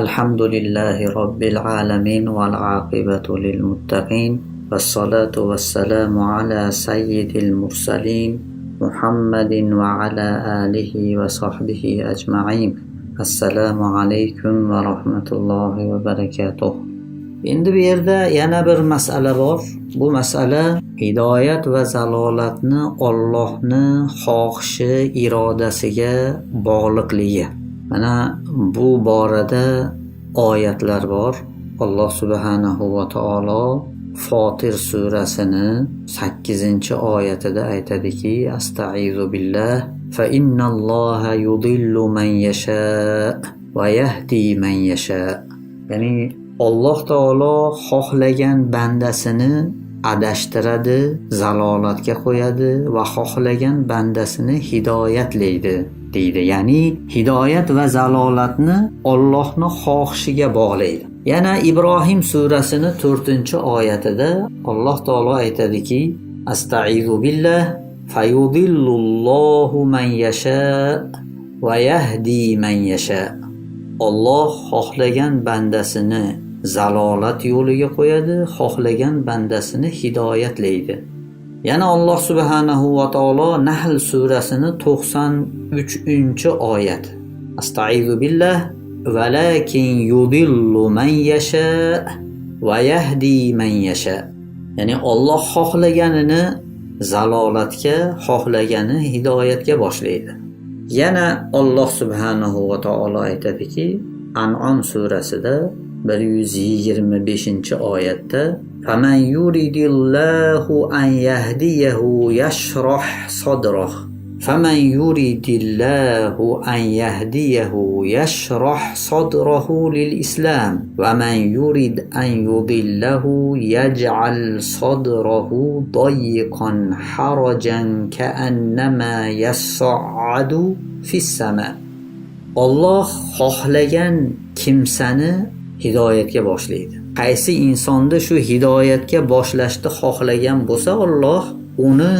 الحمد لله رب العالمين والعاقبة للمتقين والصلاة والسلام على سيد المرسلين محمد وعلى آله وصحبه أجمعين. السلام عليكم ورحمة الله وبركاته. Endi bu yerda yana bir masala bor. Bu masala hidoyat va zalolatni Allohning xohishi, irodasiga bog'liqligi. Mana bu borada oyatlar bor. Alloh subhanahu va taolo Fotir surasini 8-oyatida aytadiki: Astaizu billah fa innalloha yudillu man yasha va yahdi man yasha. Ya'ni Alloh taolo xohlagan bandasini adashtiradi, zalolatga qo'yadi va xohlagan bandasini hidoyatlaydi deydi. Ya'ni hidoyat va zalolatni Allohning xohishiga bog'laydi. Yana Ibrohim surasini 4-oyatida Alloh taolo aytadiki: Astaizu billah fayudillullohu man yasha va yahdi man yasha. Alloh xohlagan bandasini zalolat yo'liga qo'yadi, xohlagan bandasini hidoyatlaydi. Yana Alloh subhanahu va taolo Nahl surasini 93-oyat. Astaizu billah valakin yudillu man yasha va yahdi man yasha. Ya'ni Alloh xohlaganini zalolatga, xohlagani hidoyatga boshlaydi. Yana Alloh subhanahu va taolo aytadiki, An'am surasida 125-oyatda: "Faman yuridillahu an yahdiyahu yashrah sadrah." Faman yuridillahu an yahdiyahu yashrah sadrahu lil Islam wa man yurid an yudillahu yaj'al sadrahu dayiqan harajan ka'annama yas'adu fis sama. Alloh xohlagan kimsani hidoyatga boshlaydi. Qaysi insonda shu hidoyatga boshlashni xohlagan bo'lsa, Alloh uni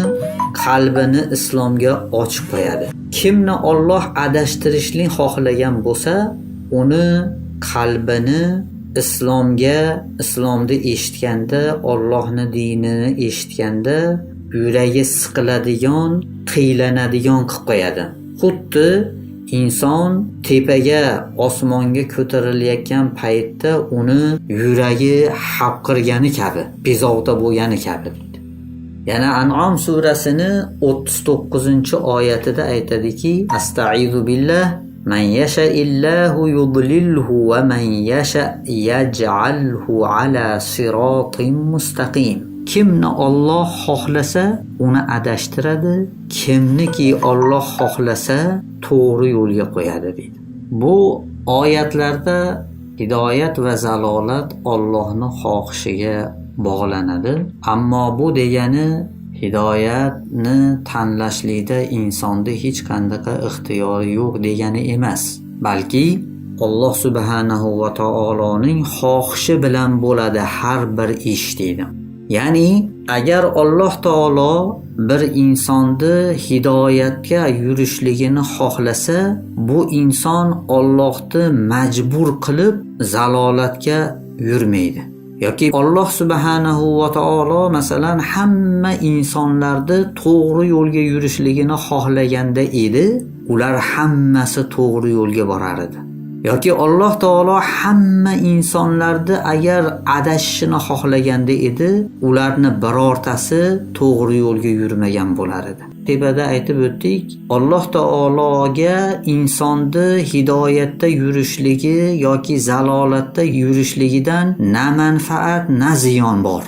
qalbini islomga ochib qo'yadi. Kimni Alloh adashtirishni xohlagan bo'lsa, uni qalbini islomni eshitganda, Allohning dinini eshitganda yuragi siqiladigan, qiylanadigan qilib qo'yadi. Xuddi inson tepaga, osmonga ko'tarilayotgan paytda uni yuragi hapqirgani kabi, bezovta bo'lgani kabi. Yana An'am surasini 39-oyatida aytadiki: Astaizu billah man yasha illahu yudlilhu va man yasha yaj'alhu ala siratin mustaqim. Kimni Alloh xohlasa uni adashtiradi, kimniki Alloh xohlasa to'g'ri yo'lga qo'yadi deydi. Bu oyatlarda hidoyat va zalolat Allohning xohishiga bog'lanadi. Ammo bu degani hidoyatni tanlashlikda insonda hech qanday ixtiyori yo'q degani emas. Balki Alloh subhanahu va taoloning xohishi bilan bo'ladi har bir ish deydi. Ya'ni agar Alloh taolo bir insonni hidoyatga yurishligini xohlasa, bu inson Allohni majbur qilib zalolatga yurmaydi. Yoki Alloh subhanahu va taolo masalan hamma insonlarni to'g'ri yo'lga yurishligini xohlaganda edi, ular hammasi to'g'ri yo'lga borar edi. Yoki Alloh taolo hamma insonlarni agar adashishini xohlaganda edi, ularni birortasi to'g'ri yo'lga yurmagan bo'lar edi. Tepada aytib o'tdik, Alloh taologa insonni hidoyatda yurishligi yoki zalolatda yurishligidan na manfaat, na ziyon bor.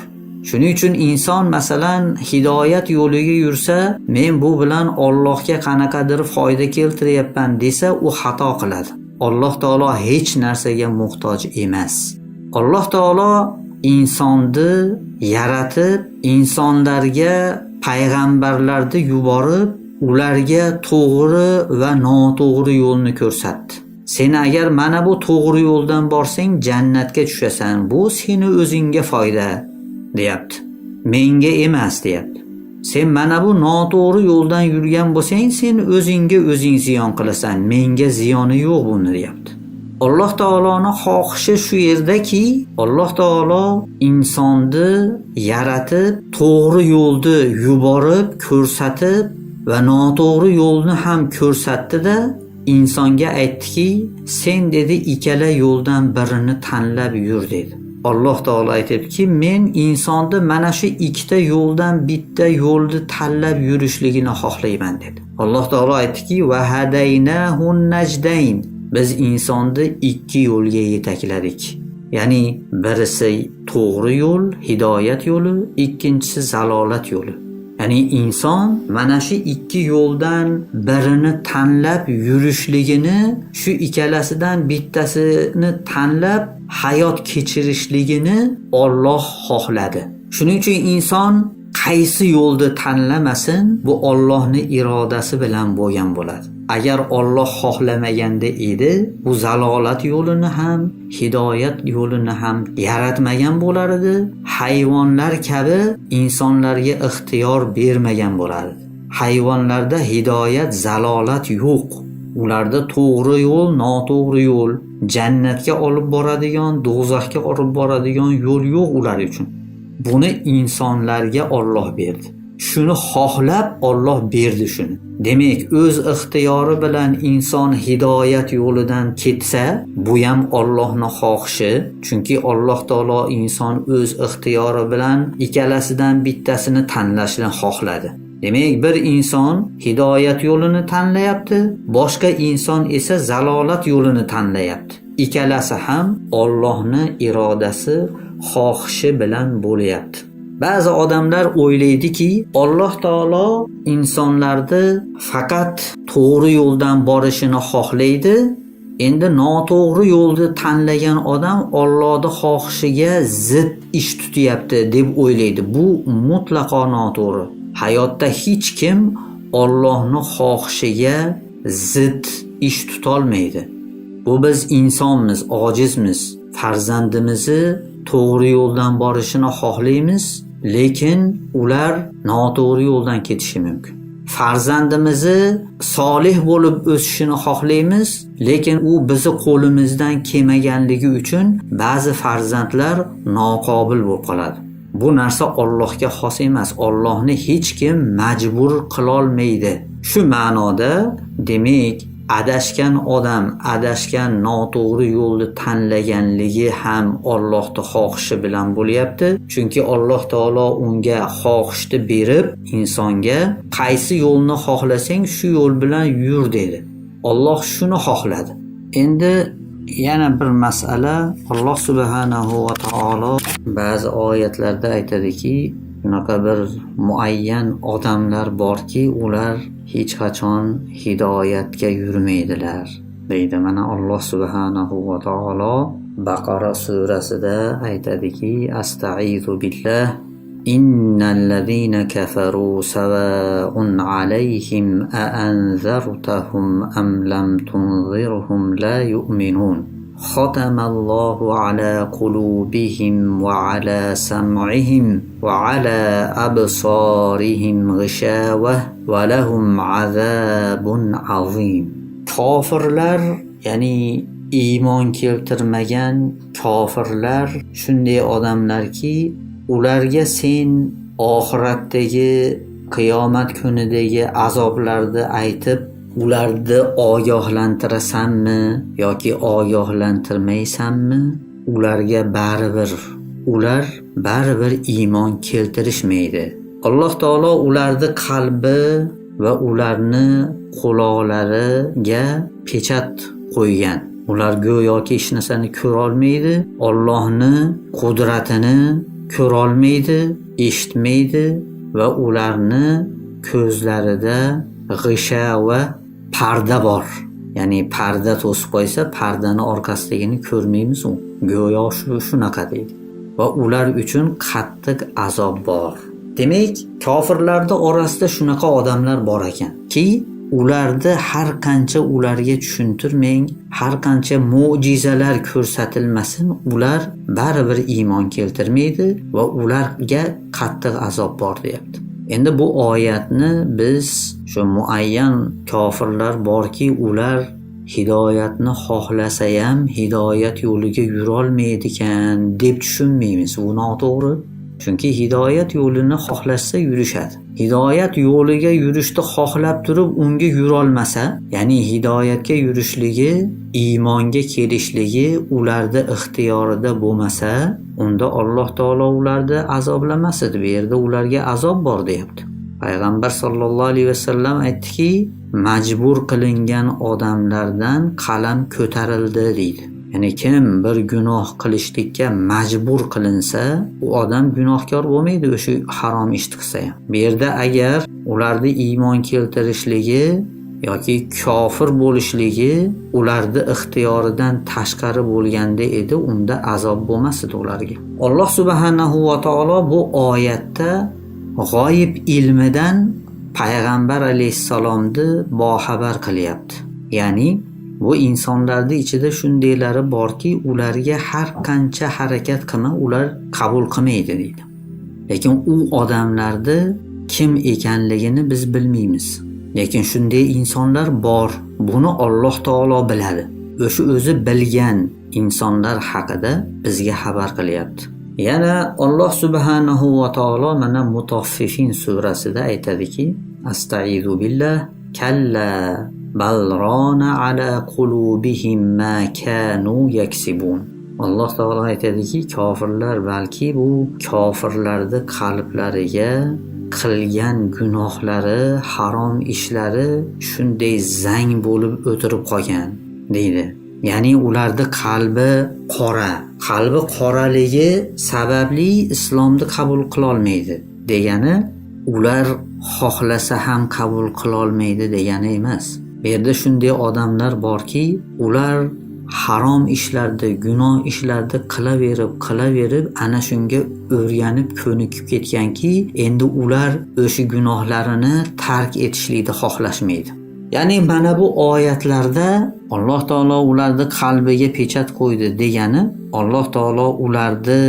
Shuning uchun inson masalan hidoyat yo'liga yursa, men bu bilan Allohga qanaqadir foyda keltiryapman desa, u xato qiladi. Alloh taolo hech narsaga muhtoj emas. Alloh taolo insonni yaratib, insonlarga payg'ambarlarni yuborib, ularga to'g'ri va noto'g'ri yo'lni ko'rsatdi. Sen agar mana bu to'g'ri yo'ldan borsang jannatga tushasan, bu seni o'zingga foyda, deyapti. Menga emas, deyapti. Sen mana bu noto'g'ri yo'ldan yurgan bo'lsang, sen o'zingga o'zing ziyon qilasan, menga ziyoni yo'q buni, deyapti. Alloh taoloning xohishi shu yerdaki, Alloh taolo insonni yaratib, to'g'ri yo'lni yuborib, ko'rsatib va noto'g'ri yo'lni ham ko'rsatdi-da, insonga aytdiki, sen dedi ikkala yo'ldan birini tanlab yur dedi. Alloh taolo aytibki, men insonni mana shu ikkita yo'ldan bitta yo'lni tanlab yurishligini xohlayman dedi. Alloh taolo aytdiki, va hadaynahun najdayn. Biz insonni ikki yo'lga yetakladik. Ya'ni birisi to'g'ri yo'l, hidoyat yo'li, ikkinchisi zalolat yo'li. Ya'ni inson mana shu ikki yo'ldan birini tanlab yurishligini, shu ikkalasidan bittasini tanlab hayot kechirishligini Alloh xohladi. Shuning uchun inson qaysi yo'lni tanlamasin, bu Allohning irodasi bilan bo'lgan bo'ladi. Agar Alloh xohlamaganda edi, bu zalolat yo'lini ham, hidoyat yo'lini ham yaratmagan bo'lar edi. Hayvonlar kabi insonlarga ixtiyor bermagan bo'lar edi. Hayvonlarda hidoyat, zalolat yo'q. Ularda to'g'ri yo'l, noto'g'ri yo'l, jannatga olib boradigan, do'zaxga olib boradigan yo'l yo'q ular uchun. Buni insonlarga Alloh berdi. Shuni xohlab Alloh berdi shuni. Demak, o'z ixtiyori bilan inson hidoyat yo'lidan ketsa, bu ham Allohning xohishi. Chunki Alloh taolo inson o'z ixtiyori bilan ikkalasidan bittasini tanlashni xohladi. Demak, bir inson hidoyat yo'lini tanlayapti, boshqa inson esa zalolat yo'lini tanlayapti. Ikkalasi ham Allohning irodasi, xohishi bilan bo'lyapti. Ba'zi odamlar o'ylaydiki, Alloh taolo insonlarni faqat to'g'ri yo'ldan borishini xohlaydi. Endi noto'g'ri yo'lni tanlagan odam Allohning xohishiga zid ish tutyapti deb o'ylaydi. Bu mutlaqo noto'g'ri. Hayotda hech kim Allohning xohishiga zid ish tutolmaydi. Bu biz insonmiz, ojizmiz. Farzandimizni to'g'ri yo'ldan borishini xohlaymiz, lekin ular noto'g'ri yo'ldan ketishi mumkin. Farzandimizni solih bo'lib o'sishini xohlaymiz, lekin u bizni qo'limizdan kelmaganligi uchun ba'zi farzandlar noqobil bo'lib qoladi. Bu narsa Allohga xos emas. Allohni hech kim majbur qila olmaydi. Shu ma'noda, demak, adashgan odam adashgan noto'g'ri yo'lni tanlaganligi ham Allohning xohishi bilan bo'lyapti. Chunki Alloh taolo unga xohishni berib, insonga qaysi yo'lni xohlasang shu yo'l bilan yur dedi. Alloh shuni xohladi. Endi yana bir masala, Alloh subhanahu va taolo ba'zi oyatlarda aytadiki, shunaqa bir muayyan odamlar borki, ular hech qachon hidoyatga yurmaydilar deydi. Mana Alloh subhanahu va taolo Baqara surasida aytadiki, Astaizu billah, innallazina kafaru sawa'un alayhim a anzartahum am lam tunzirhum la yu'minun. Khatamallahu ala qulubihim wa ala sam'ihim wa ala absarihim ghishawah wa lahum azabun azim. Kofirlar, ya'ni iymon keltirmagan kofirlar shunday odamlarki, ularga sen oxiratdagi, qiyomat kunidagi azoblarni aytib, ularni ogohlantirasanmi yoki ogohlantirmaysanmi? Ularga ular baribir iymon keltirishmaydi. Alloh taolo ularni qalbi va ularni quloqlariga pechat qo'ygan. Ular go'yoki hech narsani ko'ra olmaydi, Allohni qudratini ko'ra olmaydi, eshitmaydi va ularni ko'zlarida g'ishava, parda bor. Ya'ni parda to'sib qo'ysa, pardani orqasidagini ko'rmaymiz u. Go'yo shunaqa deydi. Va ular uchun qattiq azob bor. Demak, kofirlarning orasida shunaqa odamlar bor ekan-ki, ularni har qancha ularga tushuntirmang, har qancha mo'jizalar ko'rsatilmasin, ular baribir iymon keltirmaydi va ularga qattiq azob bor deyapti. Endi bu oyatni biz shu muayyan kofirlar borki, ular hidoyatni xohlasa ham hidoyat yo'liga yurolmaydi ekan deb tushunmaymiz. Bu noto'g'ri. Chunki hidoyat yo'lini xohlashsa yurishadi. Hidoyat yo'liga yurishni xohlab turib unga yurolmasa, ya'ni hidoyatga yurishligi, iymonga kelishligi ularda ixtiyorida bo'lmasa, unda Alloh taolo ularni azoblamas edi. Bu yerda ularga azob bor deyapti. Payg'ambar sollallohu alayhi vasallam aytdiki, majbur qilingan odamlardan qalam ko'tarildi deydi. Ya'ni kim bir gunoh qilishlikka majbur qilinsa, u odam gunohkor bo'lmaydi o'sha harom ishni qilsa ham. Bu yerda agar ularni iymon keltirishligi yoki kofir bo'lishligi ularni ixtiyoridan tashqari bo'lganda edi, unda azob bo'lmas edi ularga. Alloh subhanahu va taolo bu oyatda g'oyib ilmidan payg'ambar alayhissalomni boxabar qilyapti. Ya'ni bu insonlarning ichida shundaylari borki, ularga har qancha harakat qilma ular qabul qilmaydi deydi. Lekin u odamlarni kim ekanligini biz bilmaymiz. Lekin shunday insonlar bor. Buni Alloh taolo biladi. O'zi bilgan insonlar haqida bizga xabar qilyapti. Yana Alloh subhanahu va taolo mana Mutaffifin surasida aytadiki, Astaizu billah, kalla bal rana ala qulubihim ma kanu yaksibun. Alloh taolo aytadiki, kofirlar balki bu kofirlarning qalblariga qilgan gunohlari, harom ishlari shunday zang bo'lib o'tirib qolgan deydi. Ya'ni ularning qalbi qora. Qalbi qoraligi sababli islomni qabul qila olmaydi degani, ular xohlasa ham qabul qila olmaydi degani emas. Bu yerda shunday odamlar borki, ular harom ishlarda, gunoh ishlarda qilaverib ana shunga o'rganib ko'nikib ketganki, endi ular o'sha gunohlarini tark etishlikni xohlashmaydi. Ya'ni mana bu oyatlarda Alloh taolo ularni qalbiga pechat qo'ydi degani, Alloh taolo ularni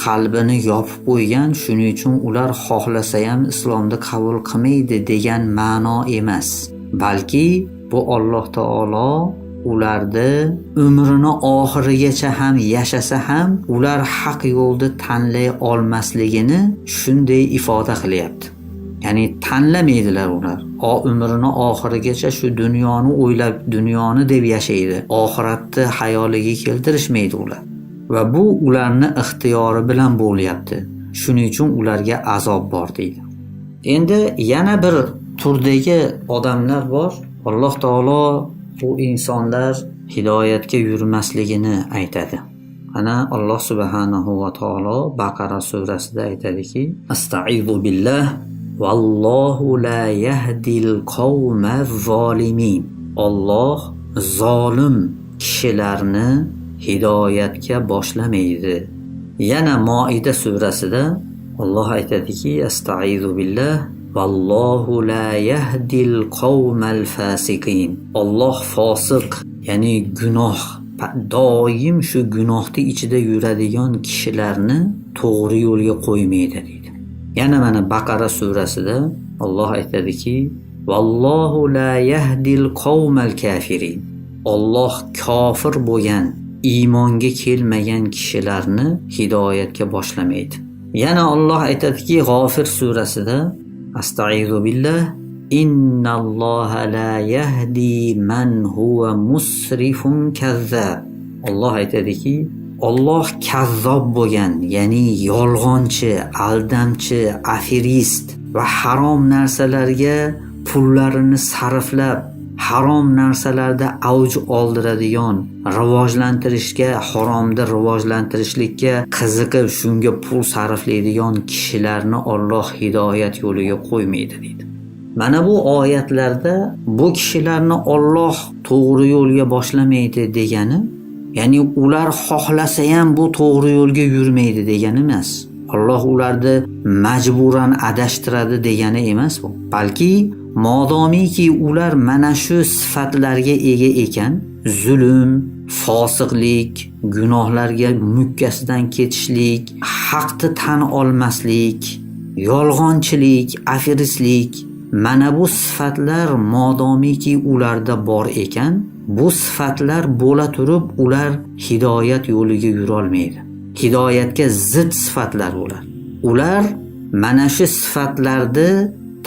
qalbini yopib qo'ygan, shuning uchun ular xohlasa ham islomni qabul qilmaydi degan ma'no emas. Balki bu Alloh taolo ularni umrini oxirigacha ham yashasa ham ular haq yo'lni tanlay olmasligini shunday ifoda qilyapti. Ya'ni tanlamaydilar ular. Umrini oxirigacha shu dunyoni o'ylab, dunyoni deb yashaydi. Oxiratni hayoliga keltirishmaydi ular. Va bu ularni ixtiyori bilan bo'lyapti. Shuning uchun ularga azob bor deydi. Endi yana bir turdagi odamlar bor. Alloh taolo bu insonlar hidoyatga yurmasligini aytadi. Ana Alloh subhanahu va taolo Baqara surasida aytadiki, Astaizu billah, vallohu la yahdil qawmaz zolimin. Alloh zolim kishilarni hidoyatga boshlamaydi. Yana Moida surasida Alloh aytadiki, Astaizu billah, vallohu la yahdil qawmal fasiqin. Alloh fosiq, ya'ni gunoh, doim shu gunohning ichida yuradigan kishilarni to'g'ri yo'lga qo'ymaydi deydi. Yana mana Baqara surasida Alloh aytadiki, vallohu la yahdil qawmal kafirin. Alloh kofir bo'lgan, iymonga kelmagan kishilarni hidoyatga boshlamaydi. Yana Alloh aytadiki, G'ofir surasida, Astaizu billah, innalloha la yahdi man huwa musrifun kazzab. Alloh aytadiki, Alloh kazzob bo'lgan, ya'ni yolg'onchi, aldamchi, aferist va harom narsalarga pullarini sarflab, harom narsalarda avj oldiradigan, rivojlantirishga, haromda rivojlantirishlikka qiziqib shunga pul sarflaydigan kishilarni Alloh hidoyat yo'liga qo'ymaydi deydi. Mana bu oyatlarda bu kishilarni Alloh to'g'ri yo'lga boshlamaydi degani, ya'ni ular xohlasa ham bu to'g'ri yo'lga yurmaydi degani emas. Alloh ularni majburan adashtiradi degani emas bu. Balki modomiki ular mana shu sifatlarga ega ekan, zulm, fosiqlik, gunohlarga mukkasidan ketishlik, haqni tan olmaslik, yolg'onchilik, aferistlik mana bu sifatlar modomiki ularda bor ekan, bu sifatlar bo'la turib ular hidoyat yo'liga yurolmaydi. Hidoyatga zid sifatlar ular. Ular mana shu sifatlarni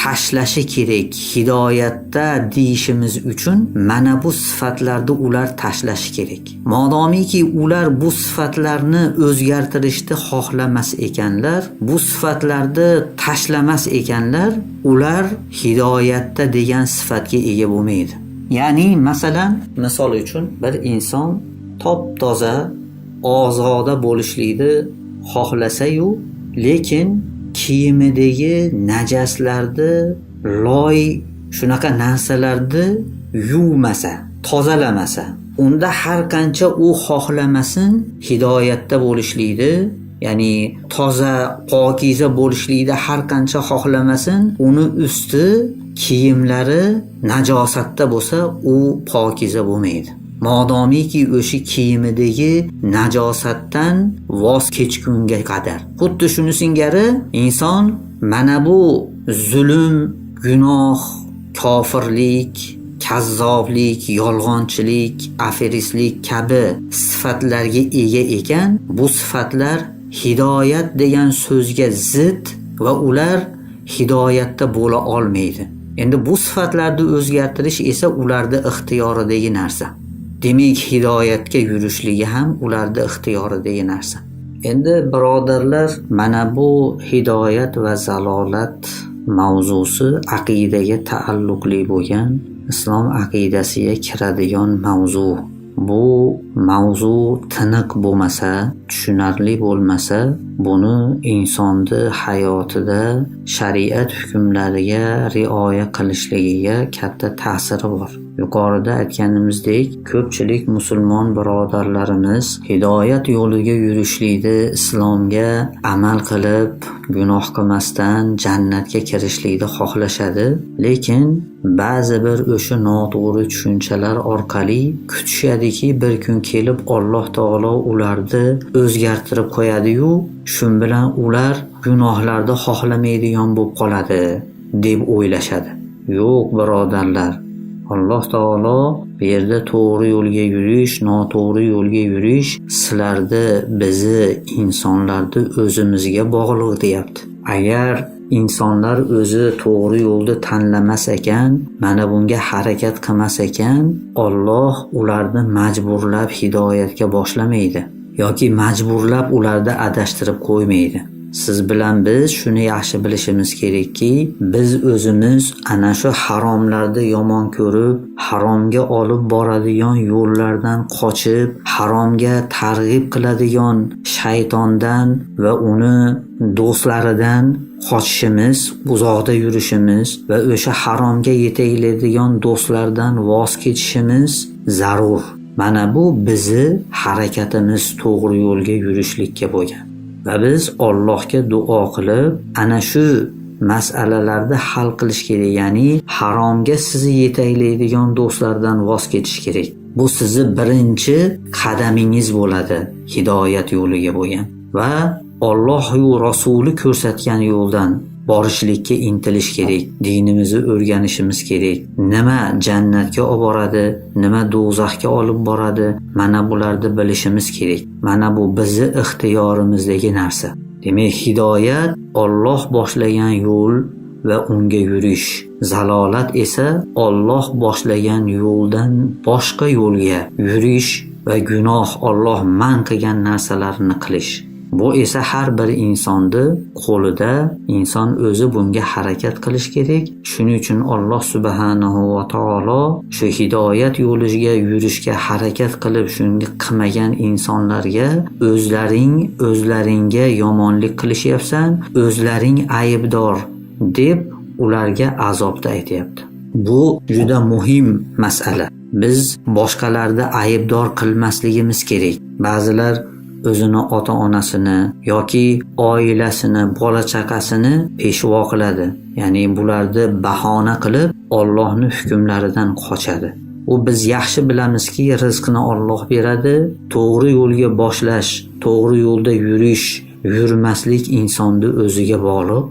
tashlashi kerak. Hidoyatda deyishimiz uchun mana bu sifatlarni ular tashlashi kerak. Modomiki ular bu sifatlarni o'zgartirishni xohlamas ekanlar, bu sifatlarni tashlamas ekanlar, ular hidoyatda degan sifatga ega bo'lmaydi. Ya'ni masalan, misol uchun bir inson top-toza, ozoda bo'lishlikni xohlasa-yu, lekin kiyimidagi najaslarni, loy shunaqa narsalarni yuvmasa, tozalamasa, unda har qancha u xohlamasin hidoyatda bo'lishlikni, ya'ni toza, pokiza bo'lishlikni har qancha xohlamasin, uni usti kiyimlari najosatda bo'lsa, u pokiza bo'lmaydi. Modomiki o'sha kiyimidagi najosatdan voz kechgunga qadar. Xuddi shuni singari inson mana bu zulm, gunoh, kofirlik, kazzoblik, yolg'onchilik, aferistlik kabi sifatlarga ega ekan, bu sifatlar hidoyat degan so'zga zid va ular hidoyatda bo'la olmaydi. Endi bu sifatlarni o'zgartirish esa ularda ixtiyoridagi narsa. Demak, hidoyatga yurishligi ham ularda ixtiyoridagi narsa. Endi birodarlar, mana bu hidoyat va zalolat mavzusi aqidaga taalluqli bo'lgan, islom aqidasiga kiradigan mavzu. Bu mavzu tiniq bo'lmasa, tushunarli bo'lmasa, buni insonni hayotida shariat hukmlariga rioya qilishligiga katta ta'siri bor. Yuqorida aytganimizdek, ko'pchilik musulmon birodarlarimiz hidoyat yo'liga yurishlikni, islomga amal qilib, gunoh qilmasdan jannatga kirishlikni xohlashadi, lekin ba'zi bir o'sha noto'g'ri tushunchalar orqali kutishadiki, bir kun kelib Alloh taolo ularni o'zgartirib qo'yadi-yu, shun bilan ular gunohlarni xohlamaydigan bo'lib qoladi deb o'ylashadi. Yo'q birodarlar, Alloh taolo bu yerda to'g'ri yo'lga yurish, noto'g'ri yo'lga yurish sizlarni, bizni, insonlarni o'zimizga bog'liq deyapti. Agar insonlar o'zi to'g'ri yo'lni tanlamas ekan, mana bunga harakat qilmas ekan, Alloh ularni majburlab hidoyatga boshlamaydi yoki majburlab ularni adashtirib qo'ymaydi. Siz bilan biz shuni yaxshi bilishimiz kerakki, biz o'zimiz ana shu haromlarni yomon ko'rib, haromga olib boradigan yo'llardan qochib, haromga targ'ib qiladigan shaytondan va uni do'stlaridan qochishimiz, uzoqda yurishimiz va o'sha haromga yetaklaydigan do'stlardan voz kechishimiz zarur. Mana bu bizni harakatimiz to'g'ri yo'lga yurishlikka bo'lgan. Va biz Allohga duo qilib, ana shu masalalarni hal qilish kerak. Ya'ni haromga sizni yetaklaydigan do'stlardan voz kechish kerak. Bu sizni birinchi qadamingiz bo'ladi hidoyat yo'liga bo'lgan. Va Alloh va Rasuli ko'rsatgan yo'ldan borishlikka intilish kerak. Dinimizni o'rganishimiz kerak. Nima jannatga olib boradi, nima do'zaxga olib boradi, mana bularni bilishimiz kerak. Mana bu bizni ixtiyorimizdagi narsa. Demak, hidoyat Alloh boshlagan yo'l va unga yurish. Zalolat esa Alloh boshlagan yo'ldan boshqa yo'lga yurish va gunoh, Alloh man qilgan narsalarni qilish. Bu esa har bir insonni qo'lida, inson o'zi bunga harakat qilish kerak. Shuning uchun Alloh subhanahu va taolo shu hidoyat yo'liga yurishga harakat qilib shunga qilmagan insonlarga o'zlaringga yomonlik qilishyapsan, o'zlaring aybdor deb ularga azobda aytayapti. Bu juda muhim masala. Biz boshqalarni aybdor qilmasligimiz kerak. Ba'zilar o'zini ota-onasini yoki oilasini, bola-chaqasini peshvo qiladi. Ya'ni bularni bahona qilib Allohning hukmlaridan qochadi. Biz yaxshi bilamizki, rizqni Alloh beradi. To'g'ri yo'lga boshlash, to'g'ri yo'lda yurish, yurmaslik insonni o'ziga bog'liq.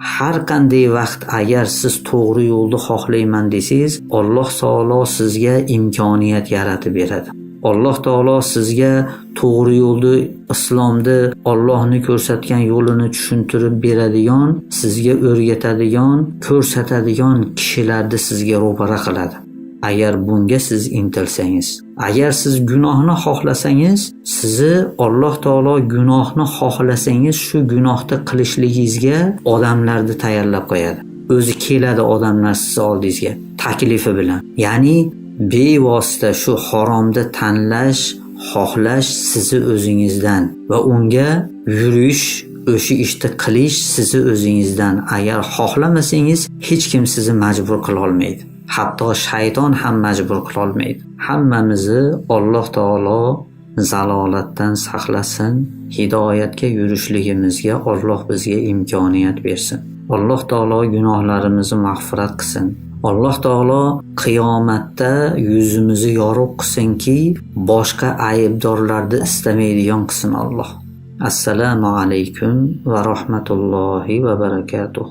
har qanday vaqt agar siz to'g'ri yo'lni xohlayman desangiz, Alloh taolo sizga imkoniyat yaratib beradi. Alloh taolo sizga to'g'ri yo'lni, islomni, Allohni ko'rsatgan yo'lini tushuntirib beradigan, sizga o'rgatadigan, ko'rsatadigan kishilarni sizga ro'para qiladi. Agar bunga siz intilsangiz, agar siz gunohni xohlasangiz, sizni Alloh taolo gunohni xohlasangiz shu gunohni qilishligingizga odamlarni tayyorlab qo'yadi. O'zi keladi odamlar sizni oldingizga taklifi bilan. Ya'ni bevosita shu haromni tanlash, xohlash sizni o'zingizdan va unga yurish, o'sha ishni qilish sizni o'zingizdan. Agar xohlamasangiz, hech kim sizni majbur qila olmaydi. Hatto shayton ham majbur qila olmaydi. Hammamizni Alloh taolo zalolatdan saqlasin, hidoyatga yurishligimizga Alloh bizga imkoniyat bersin. Alloh taolo gunohlarimizni mag'firat qilsin. Alloh taolo qiyomatda yuzimizni yorug' qilsinki, boshqa aybdorlarni istamaydigan qilsin Alloh. Assalomu alaykum va rahmatullohi va barakatuh.